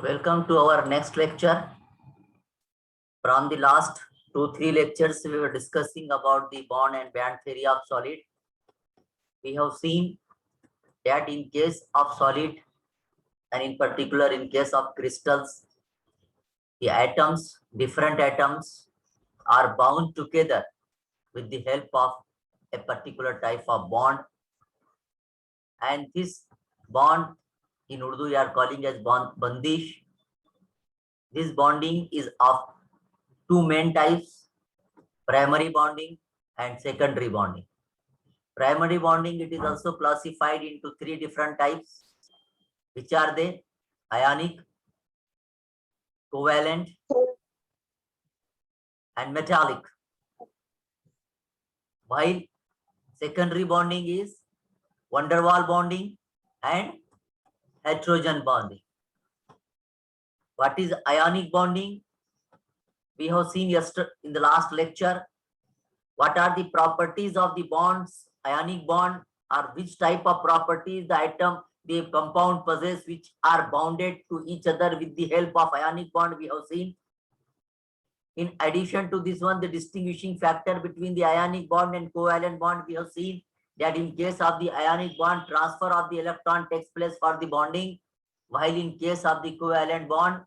Welcome to our next lecture. From the last 2-3 lectures, we were discussing about the bond and band theory of solid. We have seen that in case of solid, and in particular in case of crystals, the atoms, different atoms, are bound together with the help of a particular type of bond. And this bond, in Urdu we are calling as bandish. This bonding is of two main types: primary bonding and secondary bonding. Primary bonding, it is also classified into three different types, which are they: ionic, covalent, and metallic. While secondary bonding is van der Waals bonding and heterogen bonding. What is ionic bonding? We have seen yesterday in the last lecture. What are the properties of the bonds, ionic bond, or which type of properties the atom, the compound possess, which are bounded to each other with the help of ionic bond, we have seen. In addition to this one, the distinguishing factor between the ionic bond and covalent bond, we have seen that in case of the ionic bond, transfer of the electron takes place for the bonding, while in case of the covalent bond,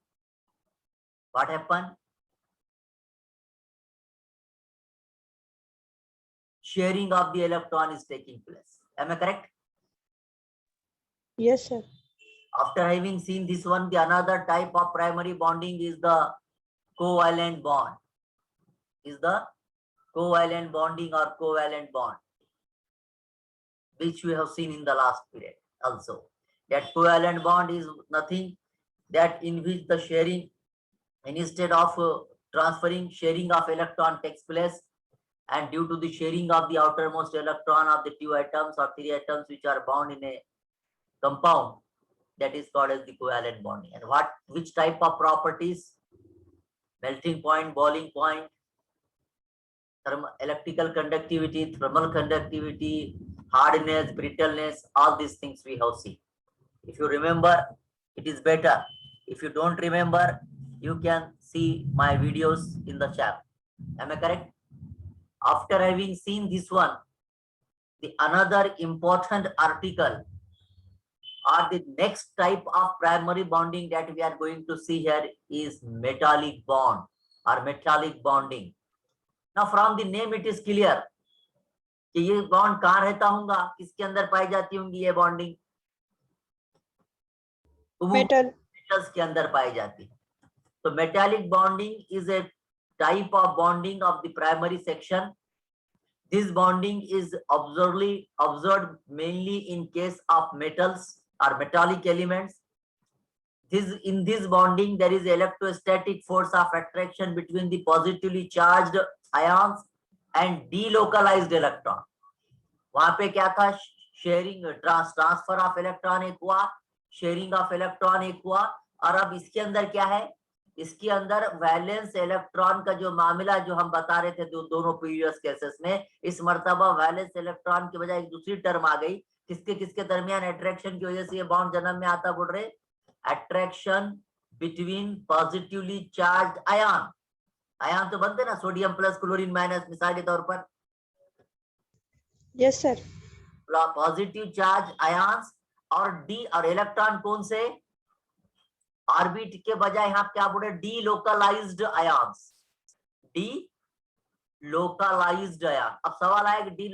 what happens? Sharing of the electron is taking place. Am I correct? Yes, sir. After having seen this one, the another type of primary bonding is the covalent bond. Is the covalent bonding or covalent bond, which we have seen in the last period also. That covalent bond is nothing that in which the sharing, and instead of transferring, sharing of electron takes place, and due to the sharing of the outermost electron of the two atoms or three atoms which are bound in a compound, that is called as the covalent bonding. And which type of properties? Melting point, boiling point, electrical conductivity, thermal conductivity, hardness, brittleness, all these things we have seen. If you remember, it is better. If you don't remember, you can see my videos in the chat. Am I correct? After having seen this one, the another important article or the next type of primary bonding that we are going to see here is metallic bond or metallic bonding. Now from the name it is clear कि ये bond कहाँ रहता होगा, किसके अंदर पाई जाती होंगी ये बॉन्डिंग? मेटल्स के अंदर पाई जाती है. तो metallic bonding is a type of bonding of the primary section. This bonding is observed mainly in case of metals or metallic elements. In this bonding, there is electrostatic force of attraction between the positively charged ions and delocalized electron. वहां पे क्या था? Sharing, transfer of electron एक हुआ, sharing of electron एक हुआ. और अब इसके अंदर क्या है? इसके अंदर वैलेंस इलेक्ट्रॉन का जो मामला जो हम बता रहे थे दोनों प्रीवियस केसेस में, इस मर्तबा वैलेंस इलेक्ट्रॉन की बजाय एक दूसरी टर्म आ गई. किसके किसके दरमियान अट्रैक्शन की वजह से ये बॉन्ड जन्म में आता? बोल रहे attraction between positively charge ion. Ion तो बनते ना, सोडियम प्लस क्लोरीन माइनस, मिसाल के तौर पर. Yes sir. Positive charge ions और डी और इलेक्ट्रॉन कौन से? ऑर्बिट के बजाय यहाँ क्या बोले? Delocalized ions. Delocalized ion. अब सवाल आएगा डी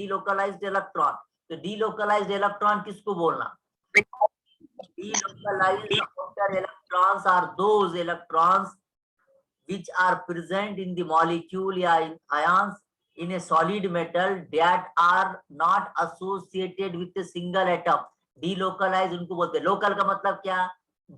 लोकलाइज्ड इलेक्ट्रॉन. तो डी लोकलाइज्ड इलेक्ट्रॉन किसको बोलना? Delocalized outer electrons are those electrons which are present in the molecule or in ions in a solid metal that are not associated with a single atom. Delocalized उनको बोलते हैं. Local का मतलब क्या?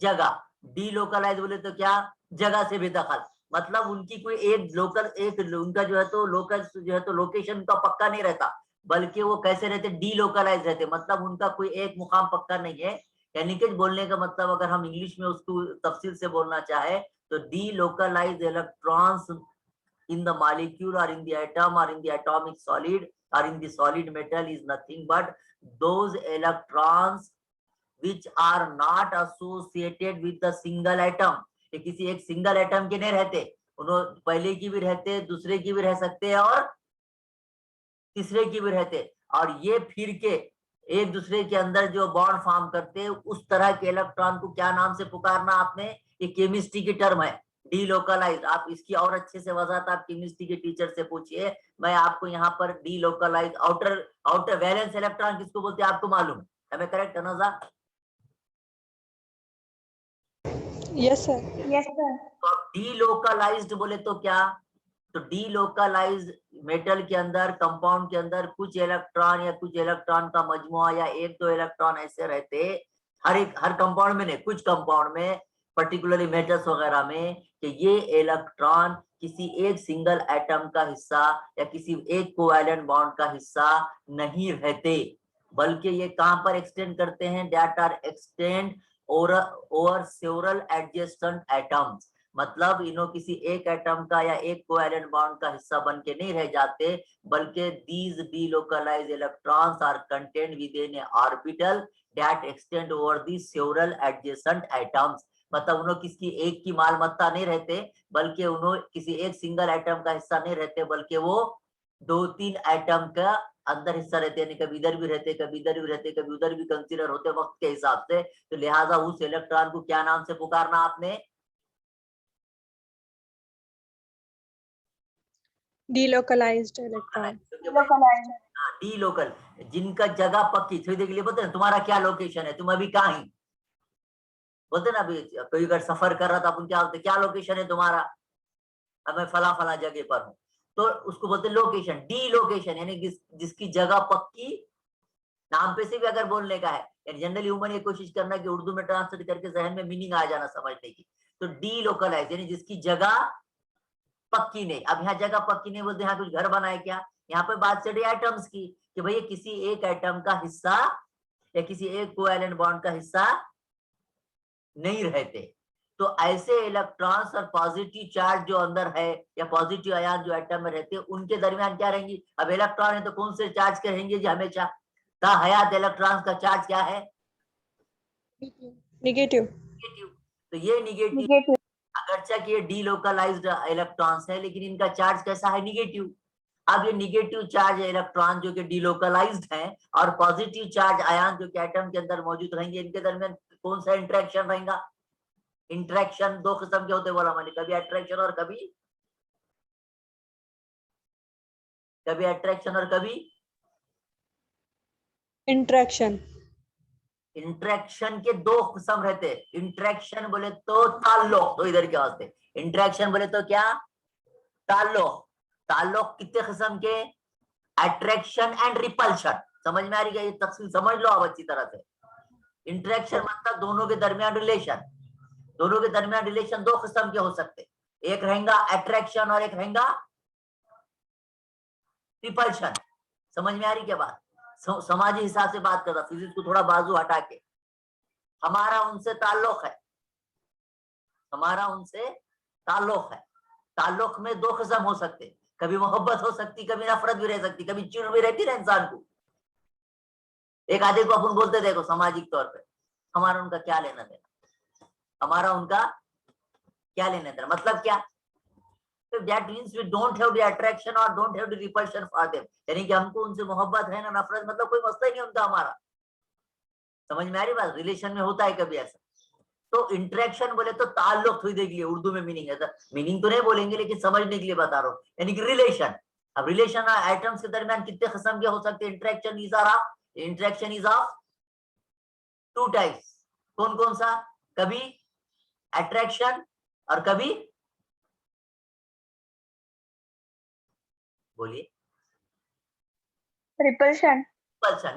जगह. Delocalized बोले तो क्या? जगह से बेदखल. मतलब उनकी कोई एक लोकल, एक उनका जो है तो लोकल जो है तो लोकेशन का पक्का नहीं रहता, बल्कि वो कैसे रहते? डीलोकलाइज रहते. मतलब उनका कोई एक मुकाम पक्का नहीं है. लीकेज बोलने का मतलब अगर हम इंग्लिश में उसको तफसील से बोलना चाहे तो delocalized electrons in the molecule or in the atom or in the atomic solid or in the solid metal is nothing but those electrons which are not associated with the single atom, ये किसी एक single atom के नहीं रहते, उन्होंने पहले की भी रहते, दूसरे की भी रह सकते हैं और तीसरे की भी रहते, और ये फिर के एक दूसरे के अंदर जो बॉन्ड फॉर्म करते हैं, उस तरह के इलेक्ट्रॉन को क्या नाम से पुकारना आपने, ये केमिस्ट्री की टर्म है, डीलोकलाइज्ड। आप इसकी और अच्छे से वजाहत आप केमिस्ट्री के टीचर से पूछिए, मैं आपको यहाँ पर delocalize outer outer valence electron किसको बोलते हैं आपको मालूम है, मैं करेक्ट अनजा? Yes sir. Yes sir. तो डीलोकलाइज्ड बोले तो क्या, तो डीलोकलाइज्ड मेटल के अंदर, कंपाउंड के अंदर कुछ इलेक्ट्रॉन या कुछ इलेक्ट्रॉन का मजमुआ या एक दो इलेक्ट्रॉन ऐसे रहते, हर कंपाउंड में नहीं, कुछ कंपाउंड में पर्टिकुलरली मेटल्स वगैरह में, कि ये इलेक्ट्रॉन किसी एक सिंगल एटम का हिस्सा या किसी एक कोवैलेंट बॉन्ड का हिस्सा नहीं रहते, बल्कि ये कहां पर एक्सटेंड करते हैं, that are extend over several adjacent atoms, मतलब इन्हों किसी एक एटम का या एक कोवैलेंट बॉन्ड का हिस्सा बन के नहीं रह जाते, बल्कि these delocalized electrons are contained within a orbital that extend over the several adjacent atoms, मतलब उन्हों किसी एक की मालमत्ता नहीं रहते, बल्कि उन्हों किसी एक सिंगल एटम का हिस्सा नहीं रहते, बल्कि वो दो तीन एटम का अंदर हिस्सा रहते हैं, कभी इधर भी रहते, कभी इधर भी रहते, कभी उधर भी कंसीडर होते वक्त के हिसाब से, तो लिहाजा उस इलेक्ट्रॉन को क्या नाम से पुकारना आपने, डीलोकलाइज्ड इलेक्ट्रॉन। डीलोकल, जिनका जगह पक्की, थोड़ी देर के लिए बोलते हैं तुम्हारा क्या लोकेशन है, तुम अभी कहाँ ही, बोलते ना अभी कोई अगर सफर कर रहा था अपन क्या बोलते, क्या लोकेशन है तुम्हारा, अब मैं फला फला जगह पर हूँ, तो उसको बोलते लोकेशन। डी लोकेशन यानी जिसकी जगह पक्की, नाम पे से भी अगर बोलने का है, जनरली ह्यूमन ये कोशिश करना कि उर्दू में ट्रांसलेट करके जहन में मीनिंग आ जाना समझने की, तो डी लोकलाइज यानी जिसकी जगह पक्की नहीं। अब यहाँ जगह पक्की नहीं बोलते, यहाँ कुछ घर बनाए क्या, यहाँ पे बात चली एटम्स की, कि भैया किसी एक एटम का हिस्सा या किसी एक कोवैलेंट बॉन्ड का हिस्सा नहीं रहते, तो ऐसे इलेक्ट्रॉन्स और पॉजिटिव चार्ज जो अंदर है या पॉजिटिव आयन जो एटम में रहते हैं, उनके दरमियान क्या रहेंगी, अब इलेक्ट्रॉन है तो कौन से चार्ज के रहेंगे जी हमेशा, ता हयात इलेक्ट्रॉन्स का चार्ज क्या है, नेगेटिव। तो ये निगेटिव, अगरचे कि ये डीलोकलाइज्ड इलेक्ट्रॉन्स है, लेकिन इनका चार्ज कैसा है, निगेटिव। अब ये निगेटिव चार्ज इलेक्ट्रॉन जो कि डीलोकलाइज्ड हैं और पॉजिटिव चार्ज आयन जो कि एटम के अंदर मौजूद रहेंगे, इनके दरमियान कौन सा इंटरेक्शन रहेगा, इंटरेक्शन दो किस्म के होते बोला मैंने, कभी अट्रैक्शन और कभी अट्रैक्शन और कभी इंट्रैक्शन। इंटरेक्शन के दो किस्म रहते, इंटरेक्शन बोले तो ताल्लुक, तो इधर के वास्ते इंटरेक्शन बोले तो क्या, ताल्लुक। ताल्लुक कितने किस्म के, अट्रैक्शन एंड रिपल्शन, समझ में आ रही है, ये तफसील समझ लो आप अच्छी तरह से। इंटरेक्शन मतलब दोनों के दरमियान रिलेशन, दोनों के दरमियान रिलेशन दो किस्म के हो सकते, एक रहेगा अट्रैक्शन और एक रहेगा रिपल्शन, समझ में आ रही क्या बात, समाजी हिसाब से बात कर रहा, फिजिक्स को थोड़ा बाजू हटा के, हमारा उनसे ताल्लुक है, हमारा उनसे ताल्लुक है, ताल्लुक में दो किस्म हो सकते, कभी मोहब्बत हो सकती, कभी नफरत भी रह सकती, कभी चिढ़ भी रहती ना इंसान को, एक आधे को अपन बोलते देखो सामाजिक तौर पे, हमारा उनका क्या लेना देना, हमारा उनका क्या लेना देना, मतलब क्या, तो that means we don't have the attraction or don't have the repulsion for them, यानी कि हमको उनसे मोहब्बत है ना नफरत, मतलब कोई मसला ही नहीं उनका हमारा, समझ में आ रही बात, रिलेशन में होता है कभी ऐसा। तो इंटरेक्शन बोले तो ताल्लुक, थोड़ी देख लिए उर्दू में मीनिंग है, मीनिंग तो नहीं बोलेंगे लेकिन समझने के लिए बता रहा हूँ, यानी कि रिलेशन। अब रिलेशन एटम्स के दरमियान कितने किस्म के हो सकते हैं, interaction is of two types, कौन कौन सा, कभी अट्रैक्शन और कभी, बोलिए, रिपल्शन।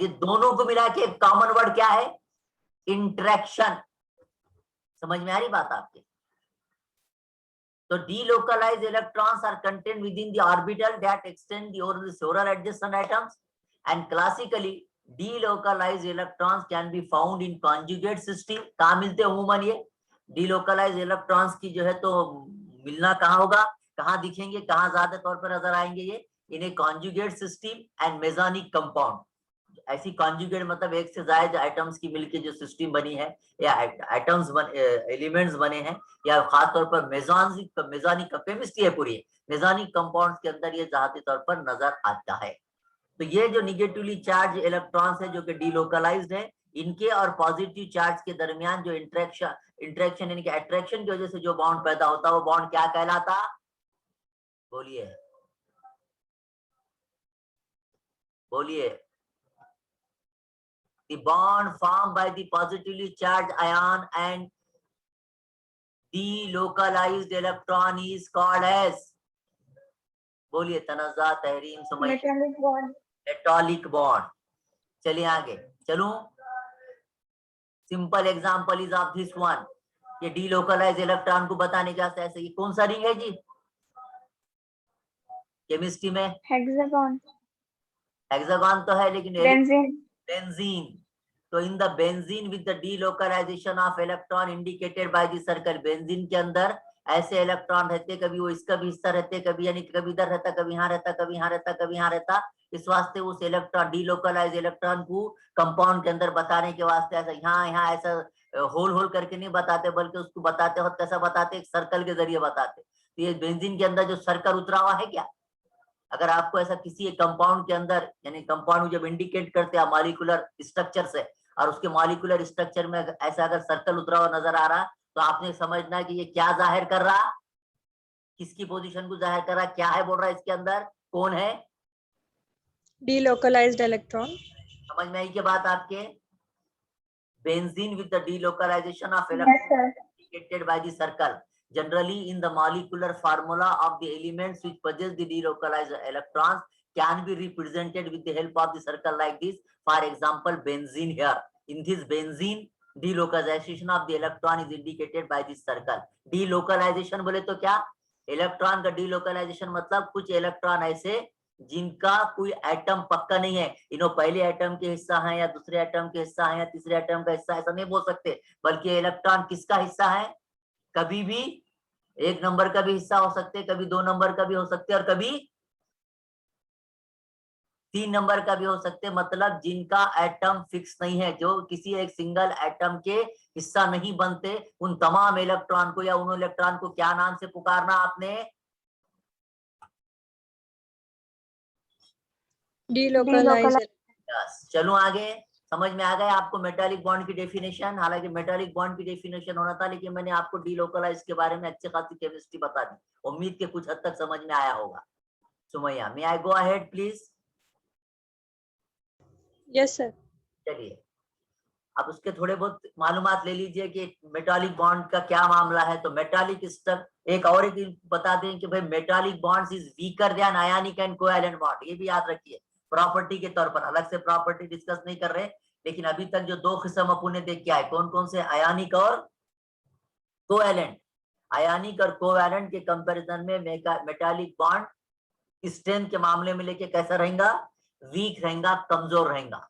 ये दोनों को मिला के कॉमन वर्ड क्या है, इंटरेक्शन, समझ में आ रही बात आपके। तो delocalized electrons are contained within the orbital that extend the over the several adjacent atoms, and classically delocalized electrons can be found in conjugate system। कहाँ मिलते हैं अमूमन ये delocalized electrons की जो है, तो मिलना कहाँ होगा, कहाँ दिखेंगे, कहाँ ज्यादा तौर पर नजर आएंगे, ये इन ए conjugate system and mesonic compound। ऐसी कॉन्जुगेट मतलब एक से ज्यादा एटम्स की मिलके जो सिस्टम बनी है या एटम्स एलिमेंट्स बने हैं, या खासतौर पर मेजॉनिक केमिस्ट्री है पूरी, मेजॉनिक कंपाउंड्स के अंदर ये जाती तौर पर नजर आता है। तो ये जो निगेटिवली चार्ज इलेक्ट्रॉन्स है जो कि डीलोकलाइज्ड है, इनके और पॉजिटिव चार्ज के दरमियान जो इंटरेक्शन यानी कि अट्रैक्शन की वजह से जो बॉन्ड पैदा होता है वो बॉन्ड क्या कहलाता? बोलिए बोलिए। The bond formed by the positively charged ion and delocalized electron is called as, बोलिए Tanazza, Tahreem, Sumaiya. Metallic bond. Metallic bond. चलिए आगे चलूं। Simple example is of this one. ये डीलोकलाइज इलेक्ट्रॉन को बताने का ऐसे, ये कौन सा रिंग है जी केमिस्ट्री में? हेक्सागन। हेक्सागन तो है लेकिन बेंजीन। बेंजीन। तो in the benzene with the delocalization of electron indicated by the circle, benzene के अंदर ऐसे इलेक्ट्रॉन रहते, कभी वो इसका भी हिस्सा रहते, कभी यानी कभी इधर रहता, कभी यहाँ रहता, कभी यहाँ रहता, कभी यहाँ रहता। इस वास्ते उस इलेक्ट्रॉन डीलोकलाइज इलेक्ट्रॉन को कंपाउंड के अंदर बताने के वास्ते ऐसा यहाँ ऐसा होल होल करके नहीं बताते, बल्कि उसको बताते वक्त कैसा बताते, एक सर्कल के जरिए बताते। तो ये बेंजीन के अंदर जो सर्कल उतरा हुआ है क्या, अगर आपको ऐसा किसी एक कंपाउंड के अंदर, यानी कंपाउंड जब इंडिकेट करते हैं मॉलिक्यूलर स्ट्रक्चर से, और उसके मॉलिक्यूलर स्ट्रक्चर में ऐसा अगर सर्कल उतरा हुआ नजर आ रहा, तो आपने समझना है कि ये क्या जाहिर कर रहा, किसकी पोजीशन को जाहिर कर रहा, क्या है बोल रहा है इसके अंदर, कौन है? Delocalized electron. समझ में आई क्या बात आपके? Benzene with the delocalization of Yes, electron sir. indicated by the circle. Generally, in the molecular formula of the elements which possess the delocalized electrons can be represented with the help of the circle like this. For example, benzene here. In this benzene, delocalization of the electron is indicated by this circle. Delocalization बोले तो क्या? Electron का delocalization मतलब कुछ electron ऐसे जिनका कोई atom पक्का नहीं है, इन्हों पहले एटम के हिस्सा है या दूसरे एटम के हिस्सा है या तीसरे एटम का हिस्सा, ऐसा नहीं बोल सकते, बल्कि इलेक्ट्रॉन किसका हिस्सा है, कभी भी एक नंबर का भी हिस्सा हो सकते, कभी 2 नंबर का भी हो सकते, और कभी 3 नंबर का भी हो सकते। मतलब जिनका एटम फिक्स नहीं है, जो किसी एक सिंगल एटम के हिस्सा नहीं बनते, उन तमाम इलेक्ट्रॉन को या उन इलेक्ट्रॉन को क्या नाम से पुकारना आपने? Delocalized. चलो आगे, समझ में आ गया आपको मेटालिक बॉन्ड की डेफिनेशन? हालांकि मेटालिक बॉन्ड की डेफिनेशन होना था, लेकिन मैंने आपको डीलोकलाइज के बारे में अच्छी खासी केमिस्ट्री बता दी, उम्मीद के कुछ हद तक समझ में आया होगा। Sumaiya, may I go ahead please? Yes, sir. चलिए अब उसके थोड़े बहुत मालूमात ले लीजिए कि मेटालिक बॉन्ड का क्या मामला है। तो मेटालिक एक और एक बता दें कि भाई metallic bonds is weaker then ionic and covalent bond, ये भी याद रखिए प्रॉपर्टी के तौर पर, अलग से प्रॉपर्टी डिस्कस नहीं कर रहे, लेकिन अभी तक जो 2 किस्म अपन ने देख के आए, कौन कौन से? आयनिक और कोवैलेंट। आयनिक और कोवैलेंट के कंपैरिजन में मेटालिक बॉन्ड स्ट्रेंथ के मामले में लेके कैसा रहेगा? वीक रहेगा, कमजोर रहेगा।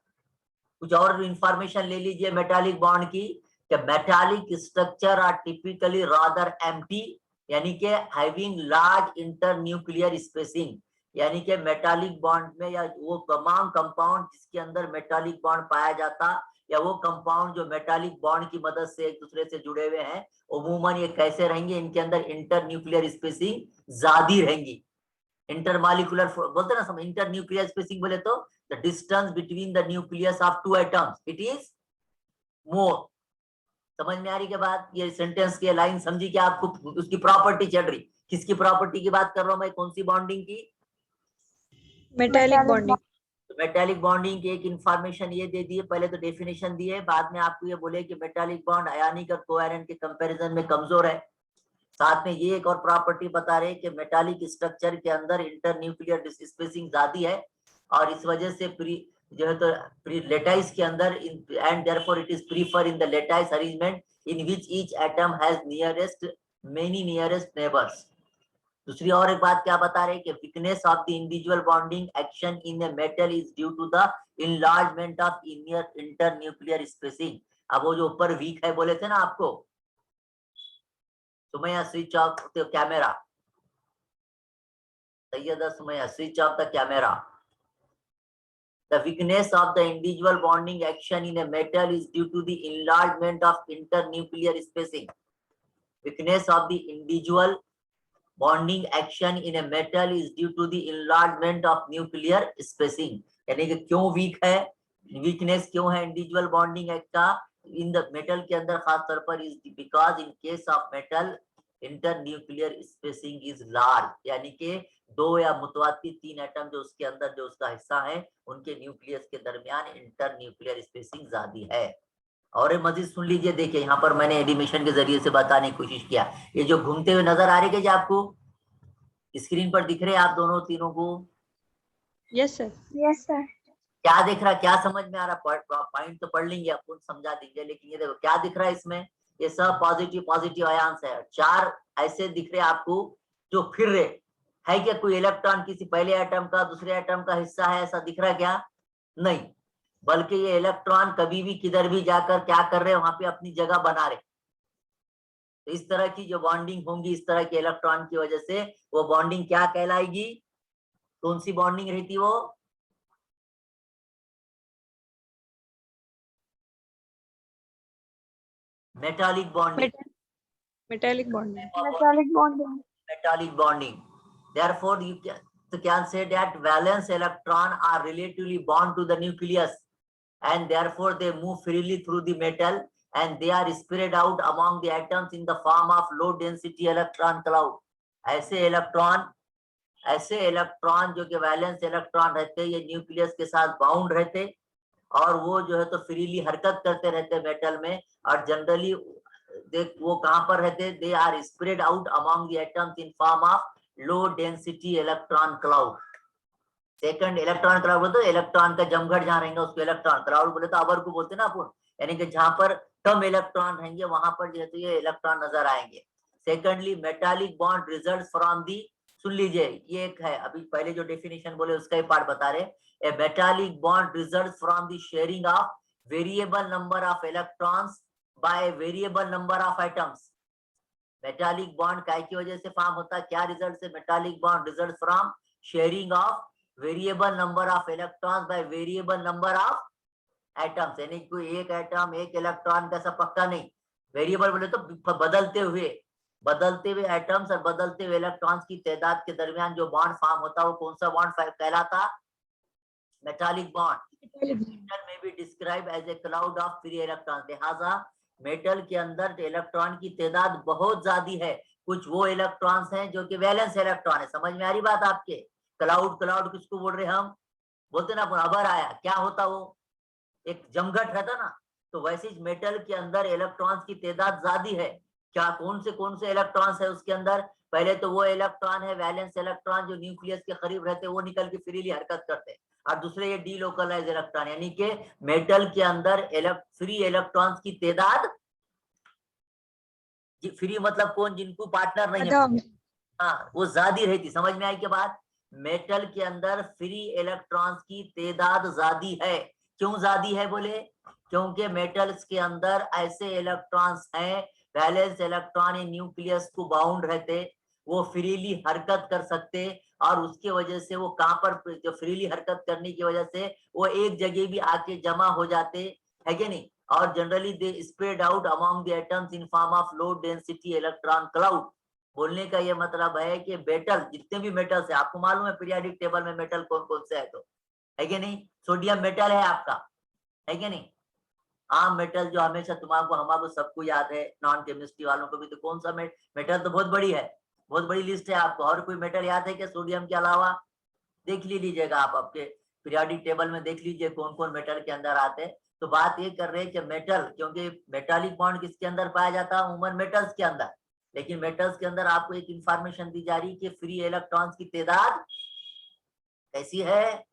कुछ और इंफॉर्मेशन ले लीजिए मेटालिक बॉन्ड की, कि metallic structure are typically rather empty, यानी कि हैविंग लार्ज इंटरन्यूक्लियर स्पेसिंग, यानी कि मेटालिक बॉन्ड में या वो तमाम कंपाउंड जिसके अंदर मेटालिक बॉन्ड पाया जाता, या वो कंपाउंड जो मेटालिक बॉन्ड की मदद से एक दूसरे से जुड़े हुए हैं, उमूमन ये कैसे रहेंगे? इनके अंदर इंटरन्यूक्लियर स्पेसिंग ज्यादा रहेंगी। इंटरमॉलिक्यूलर बोलते ना, सब इंटरन्यूक्लियर स्पेसिंग बोले तो the distance between the nucleus of 2 atoms, it is more. समझ में आ रही के बात? ये सेंटेंस की लाइन समझी क्या आपको? उसकी प्रॉपर्टी चढ़ रही, किसकी प्रॉपर्टी की बात कर रहा हूं मैं, कौन सी बॉन्डिंग की? Metallic bonding. मेटालिक बॉन्डिंग की एक इंफॉर्मेशन ये दे दिए, पहले तो डेफिनेशन दिए, बाद में आपको ये बोले कि मेटालिक बॉन्ड आयनिक और कोवैलेंट के कंपैरिजन में कमजोर है। साथ में ये एक और प्रॉपर्टी बता रहे कि मेटालिक स्ट्रक्चर के अंदर इंटरन्यूक्लियर स्पेसिंग ज्यादा है, और इस वजह से जो है तो लेटाइस के अंदर and therefore it is prefer in the lattice arrangement in which each atom has many nearest neighbours. दूसरी और एक बात क्या बता रहे कि weakness of the individual bonding action in a metal is due to the enlargement of internuclear spacing. अब वो जो ऊपर वीक है बोले थे ना आपको, Sumaiya switch off the camera, Syeda Sumaiya switch off the camera. The weakness of the individual bonding action in a metal is due to the enlargement of internuclear spacing. Weakness of the individual bonding action in a metal is due to the enlargement of nuclear spacing. यानी कि क्यों week है, weakness क्यों है individual bonding act का in the metal के अंदर खास तौर पर, is because in case of metal internuclear spacing is large, यानी कि दो या मुतवाती तीन एटम जो उसके अंदर जो उसका हिस्सा है उनके न्यूक्लियस के दरमियान इंटरन्यूक्लियर स्पेसिंग ज्यादा है। और मजीद सुन लीजिए, देखिए यहाँ पर मैंने एनिमेशन के जरिए से बताने की कोशिश किया। ये जो घूमते हुए नजर आ रहे हैं, क्या आपको स्क्रीन पर दिख रहे हैं आप दोनों तीनों को? Yes sir. Yes sir. क्या दिख रहा, क्या समझ में आ रहा? पॉइंट तो पढ़ लेंगे, आपको समझा देंगे, लेकिन ये देखो क्या दिख रहा है इसमें, ये सब पॉजिटिव पॉजिटिव आयांश है। चार ऐसे दिख रहे आपको जो फिर रहे है, क्या कोई इलेक्ट्रॉन किसी पहले एटम का दूसरे एटम का हिस्सा है, ऐसा दिख रहा क्या? नहीं, बल्कि ये इलेक्ट्रॉन कभी भी किधर भी जाकर क्या कर रहे हैं, वहां पे अपनी जगह बना रहे। तो इस तरह की जो बॉन्डिंग होंगी इस तरह के इलेक्ट्रॉन की वजह से, वो बॉन्डिंग क्या कहलाएगी? कौन सी बॉन्डिंग रहती वो? Metallic bonding. Metallic bonding. Metallic bonding. Metallic bonding. Therefore, you can say that valence electron are relatively bound to the nucleus, and therefore they move freely through the metal, and they are spread out among the atoms in the form of low density electron cloud. ऐसे electron जो कि valence electron रहते, ये nucleus के साथ bound रहते, और वो जो है तो फ्रीली हरकत करते रहते मेटल में, और जनरली देख वो कहां पर रहते, they are spread out among the atoms in form of low density electron cloud. Second, electron cloud बोलते इलेक्ट्रॉन का जमघट जहां रहेंगे उसको इलेक्ट्रॉन क्लाउड बोले, तो अवर को बोलते ना अपन, यानी कि जहां पर कम इलेक्ट्रॉन रहेंगे वहां पर जो है तो ये इलेक्ट्रॉन नजर आएंगे। Secondly, metallic bond results from the, सुन लीजिए ये एक है, अभी पहले जो डेफिनेशन बोले उसका ही पार्ट बता रहे। A metallic bond results from the sharing of variable number of electrons by variable number of atoms. Metallic bond काय की वजह से फॉर्म होता है, क्या रिजल्ट से? Metallic bond result from sharing of variable number of electrons by variable number of atoms, यानी कोई एक एटम एक इलेक्ट्रॉन का सब पक्का नहीं, वेरिएबल बोले तो बदलते हुए एटम्स और बदलते हुए इलेक्ट्रॉन्स की तादाद के दरमियान जो बॉन्ड फॉर्म होता है वो कौन सा बॉन्ड कहलाता? Metallic bond. मेटल में भी describe as a cloud of free electron. लिहाजा मेटल के अंदर इलेक्ट्रॉन की तादाद बहुत ज्यादा है, कुछ वो इलेक्ट्रॉन्स हैं जो कि वैलेंस इलेक्ट्रॉन है। समझ में आ रही बात आपके? क्लाउड किसको बोल रहे हम? बोलते ना अबर आया, क्या होता वो? एक जमघट रहता ना, तो वैसे ही मेटल के अंदर इलेक्ट्रॉन्स की तादाद ज्यादा है। क्या कौन से इलेक्ट्रॉन्स है उसके अंदर? पहले तो वो इलेक्ट्रॉन है वैलेंस इलेक्ट्रॉन जो न्यूक्लियस के करीब रहते हैं, वो निकल के फ्रीली हरकत करते हैं, और दूसरे ये डीलोकलाइज इलेक्ट्रॉन, यानी कि मेटल के अंदर फ्री इलेक्ट्रॉन्स की तादाद, फ्री मतलब कौन? जिनको पार्टनर नहीं है, हाँ, वो ज्यादा रहती। समझ में आई के बाद? मेटल के अंदर फ्री इलेक्ट्रॉन्स की तादाद ज्यादा है। क्यों ज्यादा है बोले? क्योंकि मेटल्स के अंदर ऐसे इलेक्ट्रॉन्स हैं, वैलेंस इलेक्ट्रॉन न्यूक्लियस को बाउंड रहते, वो फ्रीली हरकत कर सकते, और उसके वजह से वो कहां पर, जो फ्रीली हरकत करने की वजह से वो एक जगह भी आके जमा हो जाते है कि नहीं, और generally they spread out among the atoms in form of low density electron cloud. बोलने का ये मतलब है कि मेटल, जितने भी मेटल्स है, आपको मालूम है पीरियोडिक टेबल में मेटल कौन कौन से है, तो है कि नहीं? सोडियम मेटल है आपका, है कि नहीं? आम मेटल जो हमेशा तुम्हारा हमारे सबको याद है, नॉन केमिस्ट्री वालों को भी, तो कौन सा मेटल तो बहुत बड़ी है, बहुत बड़ी लिस्ट है आपको। और कोई मेटल याद है क्या सोडियम के अलावा? देख लीजिएगा आप आपके पीरियोडिक टेबल में, देख लीजिए कौन कौन मेटल के अंदर आते हैं। तो बात ये कर रहे हैं कि मेटल, क्योंकि मेटालिक बॉन्ड किसके अंदर पाया जाता है? उमन मेटल्स के अंदर। लेकिन मेटल्स के अंदर आपको एक इंफॉर्मेशन दी जा रही है कि फ्री इलेक्ट्रॉन्स की तादाद कैसी है?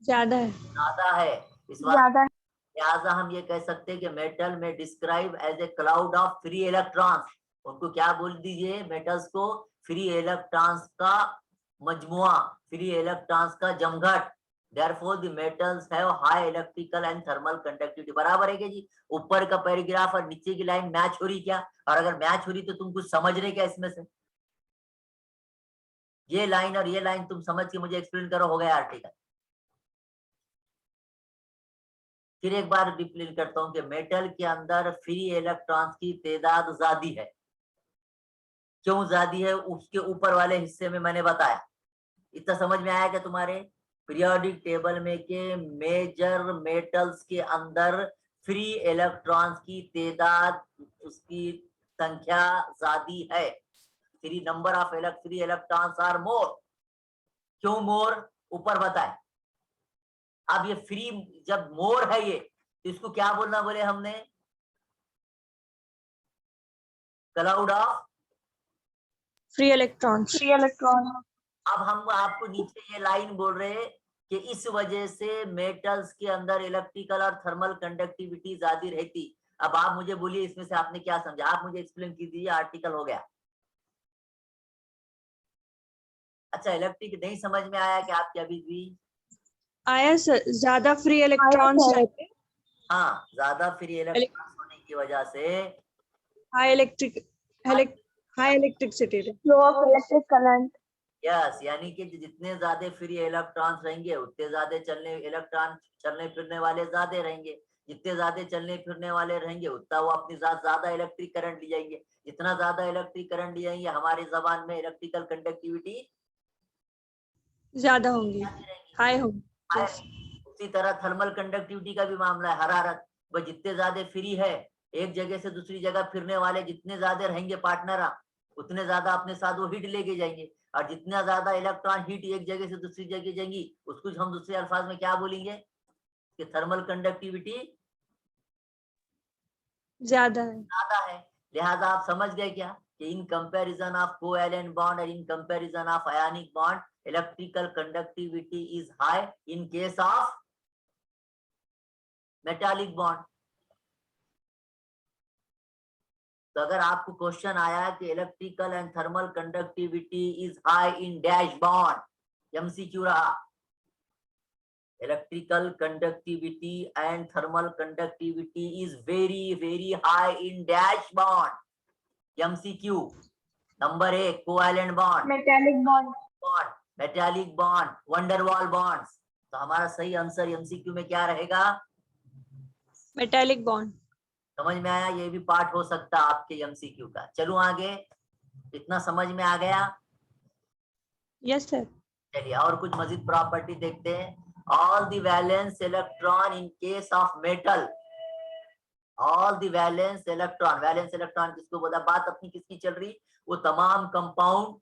ज्यादा है। ज्यादा है। इस बात लिहाजा हम ये कह सकते हैं कि मेटल में describe as a cloud of free electrons. उनको क्या बोल दीजिए? मेटल्स को फ्री इलेक्ट्रॉन्स का मजमुआ, फ्री इलेक्ट्रॉन्स का जमघट। Therefore the metals have high electrical and thermal conductivity। बराबर है क्या जी? ऊपर का पैराग्राफ और नीचे की लाइन मैच हो रही क्या? और अगर मैच हो रही तो तुम कुछ समझ रहे क्या इसमें से? ये लाइन और ये लाइन तुम समझ के मुझे एक्सप्लेन करो, हो गया आर्टिकल। फिर एक बार रिप्लेस करता हूं कि मेटल के अंदर फ्री इलेक्ट्रॉन्स की तादाद ज्यादा है। क्यों ज्यादा है उसके ऊपर वाले हिस्से में मैंने बताया। इतना समझ में आया क्या तुम्हारे? पीरियोडिक टेबल में के मेजर मेटल्स के अंदर फ्री इलेक्ट्रॉन्स की तादाद, उसकी संख्या ज्यादा है। Free number of free electrons are more. क्यों मोर? ऊपर बताए। अब ये फ्री जब मोर है ये, तो इसको क्या बोलना बोले हमने? Cloud of free electrons. अब हम आपको नीचे ये लाइन बोल रहे हैं कि इस वजह से मेटल्स के अंदर इलेक्ट्रिकल और थर्मल कंडक्टिविटी ज्यादा रहती। अब आप मुझे बोलिए इसमें से आपने क्या समझा? आप मुझे एक्सप्लेन कीजिए। आर्टिकल हो गया। अच्छा, इलेक्ट्रिक नहीं समझ में आया कि आपके अभी भी? आया सर, ज्यादा फ्री इलेक्ट्रॉन्स रहते हैं, हाँ, ज्यादा फ्री इलेक्ट्रॉन्स होने की वजह से हाई इलेक्ट्रिसिटी रहती flow of electric current. Yes, यानी कि जितने ज्यादा फ्री इलेक्ट्रॉन्स रहेंगे उतने ज्यादा चलने फिरने वाले ज्यादा रहेंगे। जितने ज्यादा चलने फिरने वाले रहेंगे उतना वो अपनी ज्यादा इलेक्ट्रिक करंट ले जाएंगे। जितना ज्यादा इलेक्ट्रिक करंट ले जाएंगे, हमारी जबान में इलेक्ट्रिकल कंडक्टिविटी ज्यादा होंगी, हाई होंगी। है। Yes. उसी तरह थर्मल कंडक्टिविटी का भी मामला है। हरारत वो जितने ज्यादा फ्री है, एक जगह से दूसरी जगह फिरने वाले जितने ज्यादा रहेंगे पार्टनर, उतने ज्यादा अपने साथ वो हीट लेके जाएंगे। और जितना ज्यादा इलेक्ट्रॉन हीट एक जगह से दूसरी जगह जाएंगी, उसको हम दूसरे अल्फाज में क्या बोलेंगे कि थर्मल कंडक्टिविटी ज्यादा है। ज्यादा है। लिहाजा आप समझ गए क्या कि in comparison of covalent bond और in comparison of ionic bond, electrical conductivity is high in case of metallic bond. तो अगर आपको क्वेश्चन आया कि electrical and thermal conductivity is high in dash bond, MCQ रहा। Electrical conductivity and thermal conductivity is very very high in dash bond, MCQ. Number 1 covalent bond, metallic bond, van der Waals bonds. तो हमारा सही answer MCQ में क्या रहेगा? Metallic bond. समझ में आया? ये भी पार्ट हो सकता है आपके एमसीक्यू का। चलो आगे, इतना समझ में आ गया? Yes sir. चलिए और कुछ मजीद प्रॉपर्टी देखते हैं। All the valence electron in case of metal, all the valence electron किसको बोला? बात अपनी किसकी चल रही? वो तमाम कंपाउंड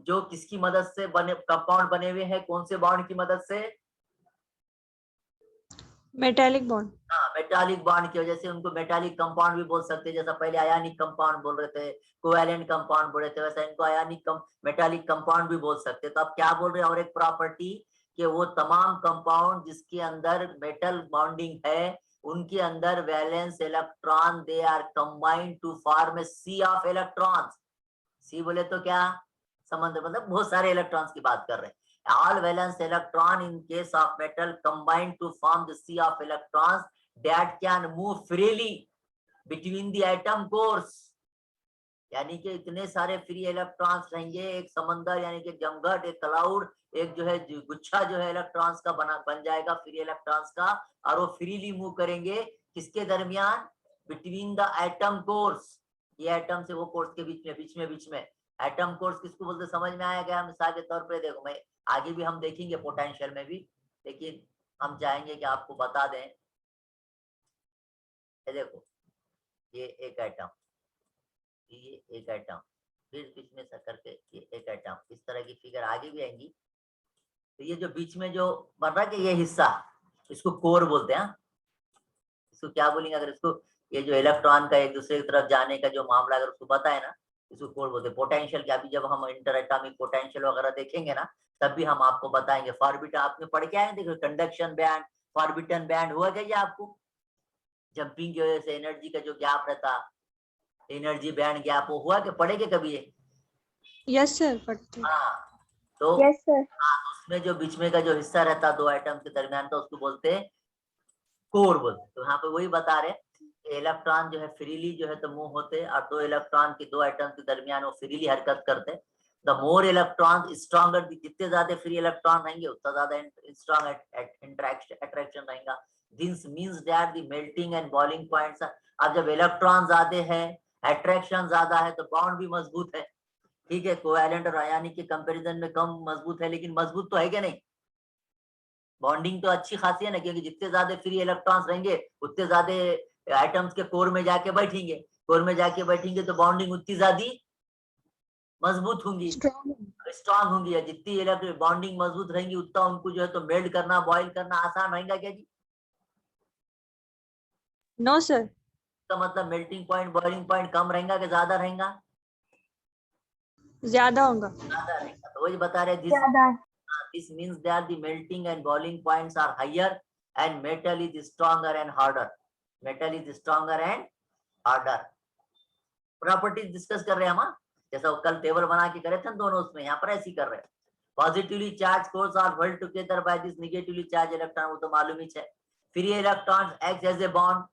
जो किसकी मदद से बने, कंपाउंड बने हुए हैं कौन से बॉन्ड की मदद से? Metallic bond. हाँ, मेटालिक बॉन्ड की वजह से उनको मेटालिक कंपाउंड भी बोल सकते हैं। जैसा पहले आयनिक कंपाउंड बोल रहे थे, कोवैलेंट कंपाउंड बोल रहे थे, वैसा इनको मेटालिक कंपाउंड भी बोल सकते हैं। तो अब क्या बोल रहे हैं और एक प्रॉपर्टी कि वो तमाम कंपाउंड जिसके अंदर मेटल बॉन्डिंग है, उनके अंदर valence electron they are combined to form a sea of electrons. Sea बोले तो क्या संबंध? मतलब बहुत सारे इलेक्ट्रॉन्स की बात कर रहे हैं। All valence electron in case of metal combine to form the sea of electrons that can move freely between the atom cores। यानी कि इतने सारे फ्री इलेक्ट्रॉन्स रहेंगे, एक समंदर यानी कि जमघट, एक क्लाउड, एक जो है गुच्छा जो है इलेक्ट्रॉन्स का बन जाएगा, फ्री इलेक्ट्रॉन्स का। और वो फ्रीली मूव करेंगे किसके दरमियान? Between the atom course. ये एटम से वो कोर्स के बीच में एटम कोर्स किसको बोलते? समझ में आया क्या? मिसाल के तौर पर देखो, मैं आगे भी हम देखेंगे पोटेंशियल में भी, लेकिन हम चाहेंगे कि आपको बता दें। ये देखो, ये एक एटम, ये एक एटम, फिर बीच में से करके ये एक एटम, इस तरह की फिगर आगे भी आएंगी। तो ये जो बीच में जो बन रहा है कि ये हिस्सा, इसको कोर बोलते हैं। इसको क्या बोलेंगे? अगर इसको ये जो इलेक्ट्रॉन का एक दूसरे की तरफ जाने का जो मामला अगर उसको पता है ना, इसको कोर बोलते हैं। पोटेंशियल क्या, अभी जब हम इंटर एटॉमिक पोटेंशियल वगैरह देखेंगे ना, तब भी हम आपको बताएंगे। फॉर्बिटन आपने पढ़ के आए, देखो कंडक्शन बैंड, फॉर्बिटन बैंड हुआ क्या ये आपको? जंपिंग की वजह से एनर्जी का जो गैप रहता, एनर्जी बैंड गैप, वो हुआ कि पढ़ेगे कभी ये? यस सर, पढ़ते। हाँ, तो यस सर। उसमें जो बीच में का जो हिस्सा रहता दो एटम के दरमियान का, उसको बोलते हैं कोर बोलते। तो यहाँ पे वही बता रहे, इलेक्ट्रॉन जो है फ्रीली जो है तो मूव होते, और दो इलेक्ट्रॉन की दो एटम के दरमियान वो फ्रीली हरकत करते। द मोर इलेक्ट्रॉन स्ट्रॉन्गर, जितने ज्यादा फ्री इलेक्ट्रॉन रहेंगे उतना ज्यादा स्ट्रॉन्ग अट्रैक्शन रहेगा। This means that the melting and boiling points, अब जब इलेक्ट्रॉन ज्यादा है, अट्रैक्शन ज्यादा है, तो बॉन्ड भी मजबूत है, ठीक है, कोवैलेंट और आयनिक के कंपैरिजन में कम मजबूत है, लेकिन मजबूत तो है क्या नहीं? बॉन्डिंग तो अच्छी खासी है ना, क्योंकि जितने ज्यादा फ्री इलेक्ट्रॉन्स रहेंगे उतने ज्यादा एटम्स के कोर में जाके बैठेंगे, कोर में जाके बैठेंगे तो बॉन्डिंग उतनी ज्यादा मजबूत होंगी, Strong. स्ट्रांग होंगी, या जितनी इलेक्ट्रिक बॉन्डिंग मजबूत रहेंगी उतना उनको जो है तो मेल्ट करना, बॉयल करना आसान रहेगा क्या जी? No, sir. तो मतलब मेल्टिंग पॉइंट, बॉइलिंग पॉइंट कम रहेगा कि ज्यादा रहेगा? ज्यादा होगा. ज्यादा रहेगा, तो वही बता रहे दिस ज्यादा. this means that the melting and boiling points are higher and metal is stronger and harder, metal is stronger and harder. Properties discuss कर रहे हैं हम, जैसा कल टेबल बना के करे थे दोनों, उसमें यहाँ पर ऐसी कर रहे हैं। Positively charge cores are held together by this negatively charge electron, वो तो मालूम ही है। Free electrons act as a bond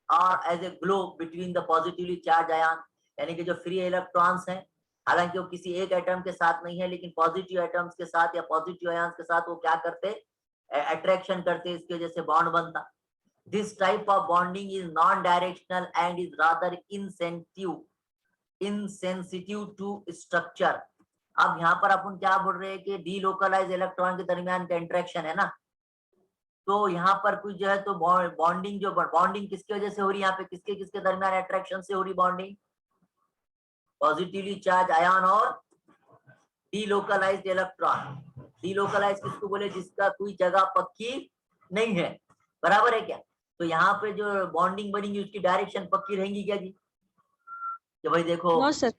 और as a glue between the positively charge ion, यानी कि जो फ्री इलेक्ट्रॉन्स हैं, हालांकि वो किसी एक एटम के साथ नहीं है, लेकिन पॉजिटिव एटम्स के साथ या पॉजिटिव आयन्स के साथ वो क्या करते, अट्रैक्शन करते, इसकी वजह से बॉन्ड बनता। This type of bonding is non-directional and is rather insensitive to structure. अब यहाँ पर अपन क्या बोल रहे हैं कि डीलोकलाइज इलेक्ट्रॉन के दरमियान का इंटरेक्शन है ना, तो यहाँ पर कुछ जो है तो बॉन्डिंग, जो बॉन्डिंग किसकी वजह से हो रही है, यहाँ पे किसके किसके दरमियान अट्रैक्शन से हो रही बॉन्डिंग? पॉजिटिवली चार्ज आयन और डीलोकलाइज्ड इलेक्ट्रॉन। डीलोकलाइज किसको बोले? जिसका कोई जगह पक्की नहीं है, बराबर है क्या? तो यहाँ पे जो बॉन्डिंग बनेगी उसकी डायरेक्शन पक्की रहेंगी क्या जी? कि भाई देखो, No, sir.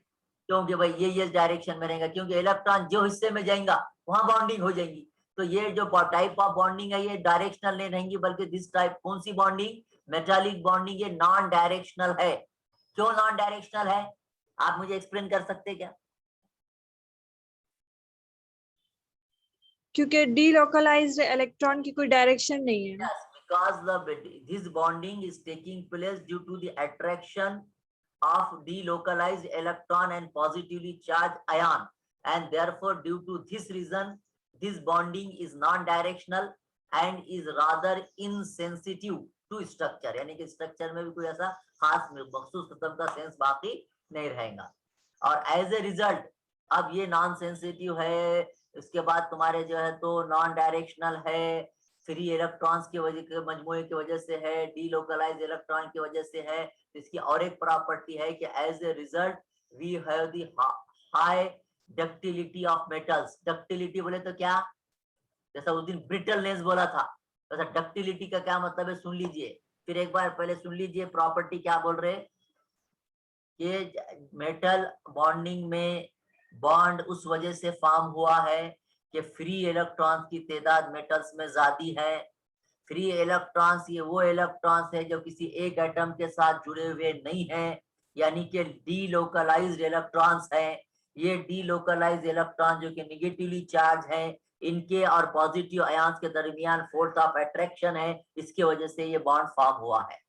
क्योंकि भाई ये डायरेक्शन में रहेगा, क्योंकि इलेक्ट्रॉन जो हिस्से में जाएगा वहां बॉन्डिंग हो जाएगी। तो ये जो टाइप ऑफ बॉन्डिंग है ये डायरेक्शनल नहीं रहेंगी, बल्कि दिस टाइप कौन सी बॉन्डिंग? मेटालिक बॉन्डिंग, ये नॉन डायरेक्शनल है। क्यों नॉन डायरेक्शनल है, आप मुझे एक्सप्लेन कर सकते क्या? क्योंकि delocalized इलेक्ट्रॉन की कोई डायरेक्शन नहीं है. Yes, because this bonding is taking place due to the attraction of delocalized electron and positively charged ion, and therefore due to this reason this bonding is non-directional and is rather insensitive to structure, यानी कि structure में भी कोई ऐसा खास मखसूस किस्म का सेंस बाकी नहीं रहेगा। और एज ए रिजल्ट अब ये नॉन सेंसिटिव है, उसके बाद तुम्हारे जो है तो नॉन डायरेक्शनल है, फ्री इलेक्ट्रॉन्स की वजह के मजमूए की वजह से है, डीलोकलाइज इलेक्ट्रॉन की वजह से है। इसकी और एक प्रॉपर्टी है कि as a result we have the high ductility of metals. Ductility बोले तो क्या, जैसा उस दिन ब्रिटलनेस बोला था, वैसा डक्टिलिटी का क्या मतलब है सुन लीजिए, फिर एक बार पहले सुन लीजिए प्रॉपर्टी क्या बोल रहे कि मेटल बॉन्डिंग में बॉन्ड उस वजह से फॉर्म हुआ है कि फ्री इलेक्ट्रॉन्स की तादाद मेटल्स में ज्यादा है। फ्री इलेक्ट्रॉन्स ये वो इलेक्ट्रॉन्स है जो किसी एक एटम के साथ जुड़े हुए नहीं है, यानी कि डीलोकलाइज्ड इलेक्ट्रॉन्स है। ये डीलोकलाइज्ड इलेक्ट्रॉन जो कि नेगेटिवली चार्ज है, इनके और पॉजिटिव आयन्स के दरमियान फोर्स ऑफ अट्रैक्शन है, इसकी वजह से ये बॉन्ड फॉर्म हुआ है।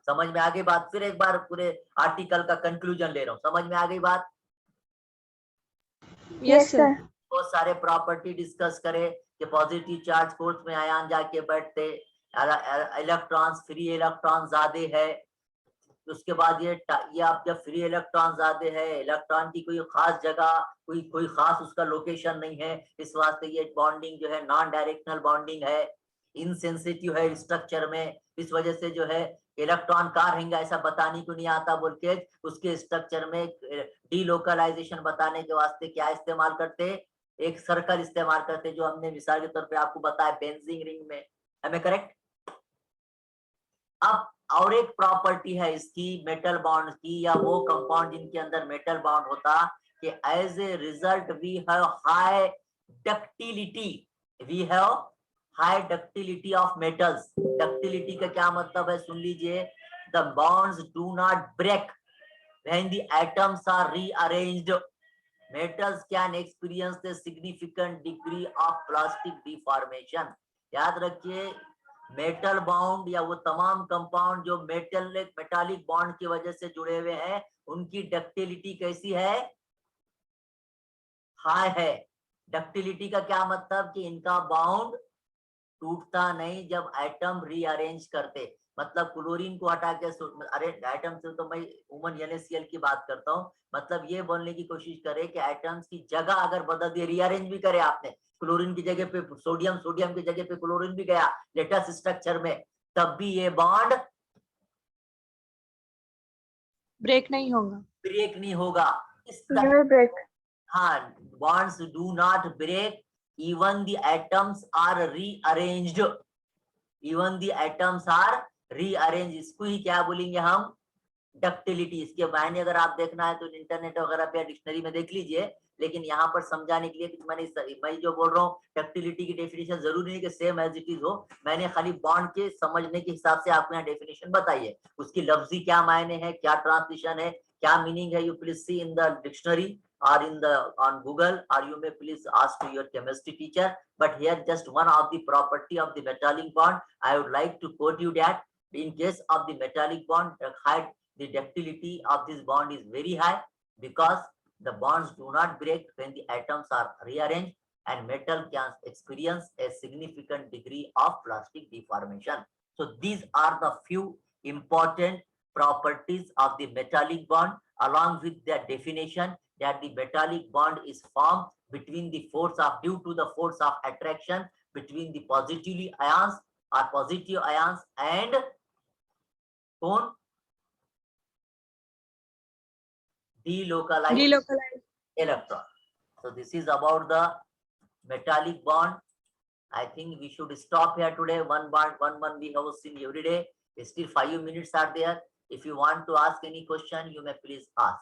समझ में आ गई बात? फिर एक बार पूरे आर्टिकल का कंक्लूजन ले रहा हूँ, समझ में आ गई बात? Yes, sir. बहुत सारे प्रॉपर्टी डिस्कस करे कि पॉजिटिव चार्ज कोर्स में आयन जाके बैठते, इलेक्ट्रॉन्स फ्री इलेक्ट्रॉन ज्यादा है, उसके बाद ये आप जब फ्री इलेक्ट्रॉन ज्यादा है, इलेक्ट्रॉन की कोई खास जगह, कोई खास उसका लोकेशन नहीं है, इस वास्ते ये बॉन्डिंग जो है नॉन डायरेक्शनल बॉन्डिंग है, इनसेंसिटिव है स्ट्रक्चर में, इस वजह से जो है इलेक्ट्रॉन कहाँ रहेंगे ऐसा बताने को नहीं आता, बोल के उसके स्ट्रक्चर में डीलोकलाइजेशन बताने के वास्ते क्या इस्तेमाल करते, एक सर्कल इस्तेमाल करते, जो हमने मिसाल के तौर पे आपको बताया बेंजीन रिंग में, हमें करेक्ट। अब और एक प्रॉपर्टी है इसकी मेटल बॉन्ड की, या वो कंपाउंड जिनके अंदर मेटल बॉन्ड होता, कि as a result we have high ductility, we have high ductility of metals. Ductility का क्या मतलब है सुन लीजिए, the bonds do not break when the atoms are rearranged, metals can experience the significant degree of plastic deformation। याद रखिए metal bond या वो तमाम कंपाउंड जो मेटालिक बॉन्ड की वजह से जुड़े हुए हैं, उनकी डक्टिलिटी कैसी है? हाई है। डक्टिलिटी का क्या मतलब कि इनका बाउंड टूटता नहीं जब एटम रीअरेंज करते, मतलब क्लोरीन को हटा के अरे एटम से तो मैं ह्यूमन NaCl की बात करता हूँ, मतलब ये बोलने की कोशिश करे कि एटम्स की जगह अगर बदल दिए, रीअरेंज भी करे आपने, क्लोरीन की जगह पे सोडियम, सोडियम की जगह पे क्लोरीन भी गया लेटेस्ट स्ट्रक्चर में, तब भी ये बॉन्ड ब्रेक नहीं होगा। ब्रेक नहीं होगा। इस break. हाँ, bonds do not break, even the atoms are rearranged, even the atoms are rearranged। इसको ही क्या बोलेंगे हम, डक्टिलिटी। इसके मायने अगर आप देखना है तो इंटरनेट वगैरह पे डिक्शनरी में देख लीजिए, लेकिन यहाँ पर समझाने के लिए कि मैं जो बोल रहा हूँ डक्टिलिटी की डेफिनेशन जरूरी नहीं कि सेम एज इट इज हो, मैंने खाली बॉन्ड के समझने के हिसाब से आपको यहाँ डेफिनेशन बताई है, उसकी लफ्जी क्या मायने है, क्या ट्रांसलेशन है, क्या मीनिंग है, you please see in the dictionary or in the on Google, or you may please ask to your chemistry teacher. But here just one of the property of the metallic bond, I would like to quote you that in case of the metallic bond, the ductility of this bond is very high because the bonds do not break when the atoms are rearranged, and metal can experience a significant degree of plastic deformation. So these are the few important properties of the metallic bond, along with their definition that the metallic bond is formed between the force of due to the force of attraction between the positively ions or positive ions and delocalized electron. So this is about the metallic bond. I think we should stop here today. One we have seen every day. Still 5 minutes are there. If you want to ask any question, you may please ask.